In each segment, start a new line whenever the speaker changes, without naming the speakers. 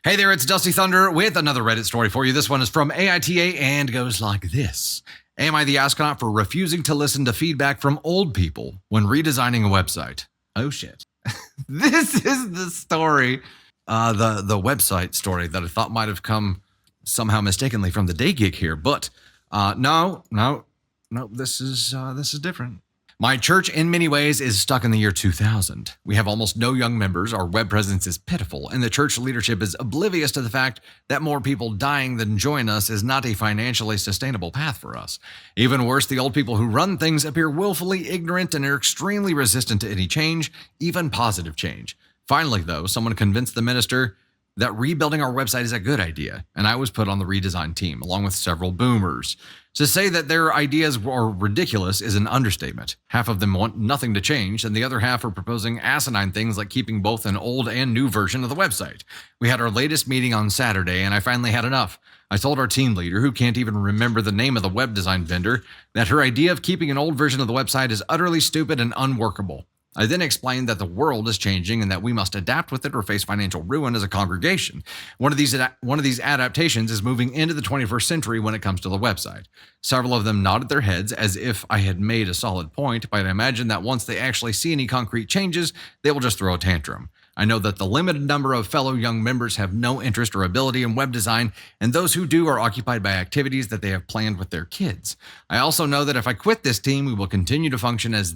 Hey there, it's Dusty Thunder with another Reddit story for you. This one is from AITA and goes like this. Am I the astronaut for refusing to listen to feedback from old people when redesigning a website? Oh shit. This is the story, the website story that I thought might have come somehow mistakenly from the day gig here, but no, this is different. My church, in many ways, is stuck in the year 2000. We have almost no young members, our web presence is pitiful, and the church leadership is oblivious to the fact that more people dying than join us is not a financially sustainable path for us. Even worse, the old people who run things appear willfully ignorant and are extremely resistant to any change, even positive change. Finally, though, someone convinced the minister that rebuilding our website is a good idea, and I was put on the redesign team, along with several boomers. To say that their ideas are ridiculous is an understatement. Half of them want nothing to change, and the other half are proposing asinine things like keeping both an old and new version of the website. We had our latest meeting on Saturday, and I finally had enough. I told our team leader, who can't even remember the name of the web design vendor, that her idea of keeping an old version of the website is utterly stupid and unworkable. I then explained that the world is changing and that we must adapt with it or face financial ruin as a congregation. One of these adaptations is moving into the 21st century when it comes to the website. Several of them nodded their heads as if I had made a solid point, but I imagine that once they actually see any concrete changes, they will just throw a tantrum. I know that the limited number of fellow young members have no interest or ability in web design, and those who do are occupied by activities that they have planned with their kids. I also know that if I quit this team, we will continue to function as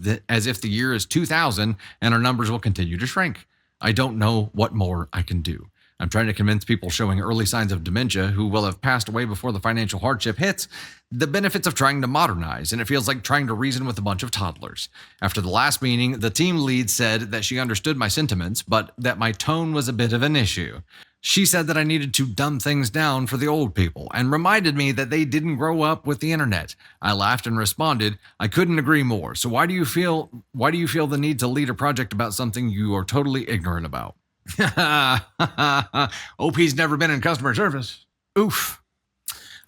if the year is 2000 and our numbers will continue to shrink. I don't know what more I can do. I'm trying to convince people showing early signs of dementia who will have passed away before the financial hardship hits the benefits of trying to modernize, and it feels like trying to reason with a bunch of toddlers. After the last meeting, the team lead said that she understood my sentiments, but that my tone was a bit of an issue. She said that I needed to dumb things down for the old people and reminded me that they didn't grow up with the internet. I laughed and responded, I couldn't agree more. So why do you feel the need to lead a project about something you are totally ignorant about? OP's never been in customer service. Oof.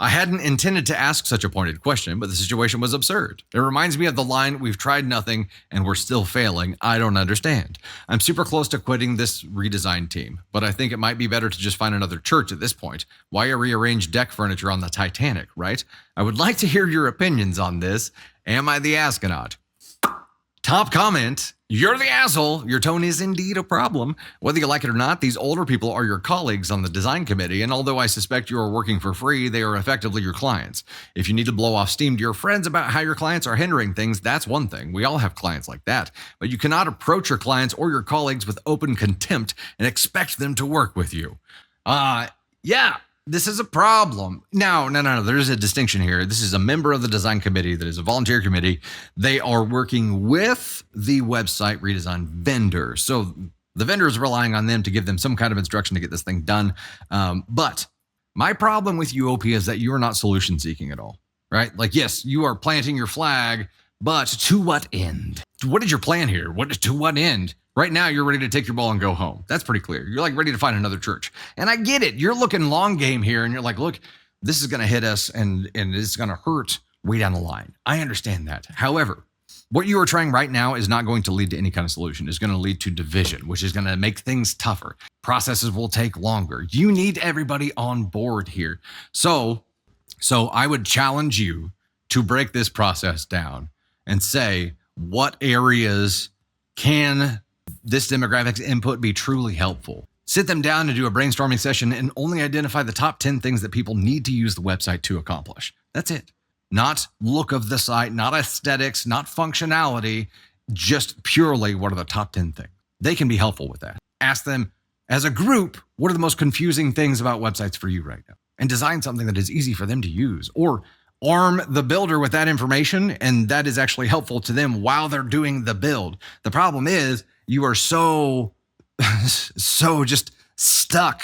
I hadn't intended to ask such a pointed question, but the situation was absurd. It reminds me of the line, we've tried nothing and we're still failing. I don't understand. I'm super close to quitting this redesign team, but I think it might be better to just find another church at this point. Why rearrange deck furniture on the Titanic, right? I would like to hear your opinions on this. Am I the astronaut? Top comment, you're the asshole. Your tone is indeed a problem. Whether you like it or not, these older people are your colleagues on the design committee, and although I suspect you are working for free, they are effectively your clients. If you need to blow off steam to your friends about how your clients are hindering things, that's one thing. We all have clients like that. But you cannot approach your clients or your colleagues with open contempt and expect them to work with you. Yeah. This is a problem. No. There is a distinction here. This is a member of the design committee that is a volunteer committee. They are working with the website redesign vendor. So the vendor is relying on them to give them some kind of instruction to get this thing done. But my problem with you, OP, is that you are not solution seeking at all, right? Like, yes, you are planting your flag, but to what end? What is your plan here? To what end? Right now, you're ready to take your ball and go home. That's pretty clear. You're like ready to find another church. And I get it. You're looking long game here, and you're like, look, this is going to hit us, and it's going to hurt way down the line. I understand that. However, what you are trying right now is not going to lead to any kind of solution. It's going to lead to division, which is going to make things tougher. Processes will take longer. You need everybody on board here. So I would challenge you to break this process down and say, what areas can this demographics input be truly helpful? Sit them down and do a brainstorming session and only identify the top 10 things that people need to use the website to accomplish. That's it. Not look of the site, not aesthetics, not functionality, just purely what are the top 10 things. They can be helpful with that. Ask them as a group, what are the most confusing things about websites for you right now? And design something that is easy for them to use, or arm the builder with that information, and that is actually helpful to them while they're doing the build. The problem is you are so just stuck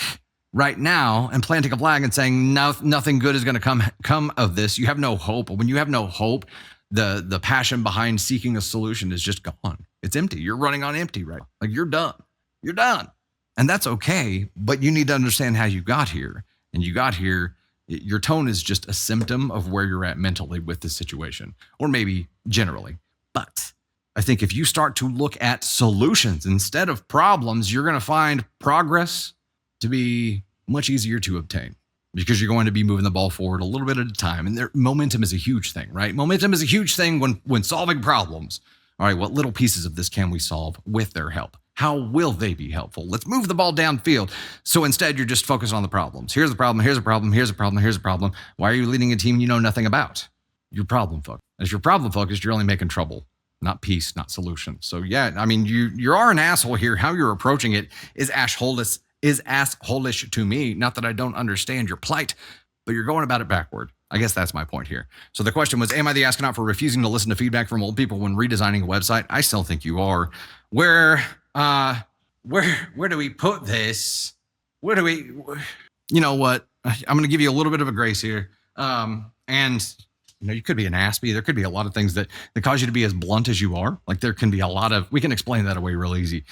right now and planting a flag and saying nothing good is going to come of this. You have no hope. When you have no hope, the passion behind seeking a solution is just gone. It's empty. You're running on empty, right? Like you're done. You're done. And that's okay, but you need to understand how you got here. And you got here, your tone is just a symptom of where you're at mentally with this situation, or maybe generally. But I think if you start to look at solutions instead of problems, you're going to find progress to be much easier to obtain because you're going to be moving the ball forward a little bit at a time. And momentum is a huge thing, right? Momentum is a huge thing when solving problems. All right, what little pieces of this can we solve with their help? How will they be helpful? Let's move the ball downfield. So instead, you're just focused on the problems. Here's the problem, here's a problem, here's a problem, here's a problem. Why are you leading a team you know nothing about? You're problem focused. As you're problem focused, you're only making trouble, not peace, not solution. So yeah, I mean, you are an asshole here. How you're approaching it is asshole-ish to me. Not that I don't understand your plight, but you're going about it backward. I guess that's my point here. So the question was, am I the astronaut for refusing to listen to feedback from old people when redesigning a website? I still think you are. Where do we put this? You know what? I'm going to give you a little bit of a grace here. And you could be an aspie. There could be a lot of things that cause you to be as blunt as you are. Like there can be a lot of, we can explain that away real easy.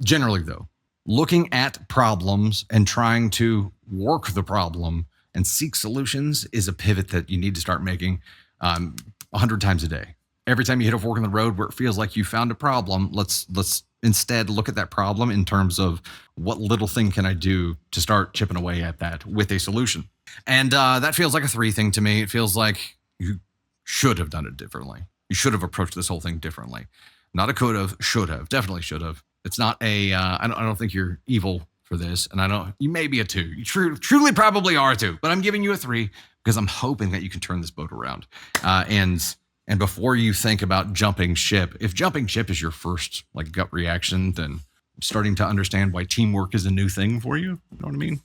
Generally though, looking at problems and trying to work the problem and seek solutions is a pivot that you need to start making 100 times a day. Every time you hit a fork in the road where it feels like you found a problem, let's instead look at that problem in terms of what little thing can I do to start chipping away at that with a solution. And that feels like a 3 thing to me. It feels like you should have done it differently. You should have approached this whole thing differently. Not a could have, should have, definitely should have. It's not a, I don't think you're evil for this. And you may be a 2. You truly probably are a 2, but I'm giving you a 3 because I'm hoping that you can turn this boat around. And before you think about jumping ship, if jumping ship is your first gut reaction, then I'm starting to understand why teamwork is a new thing for you. You know what I mean?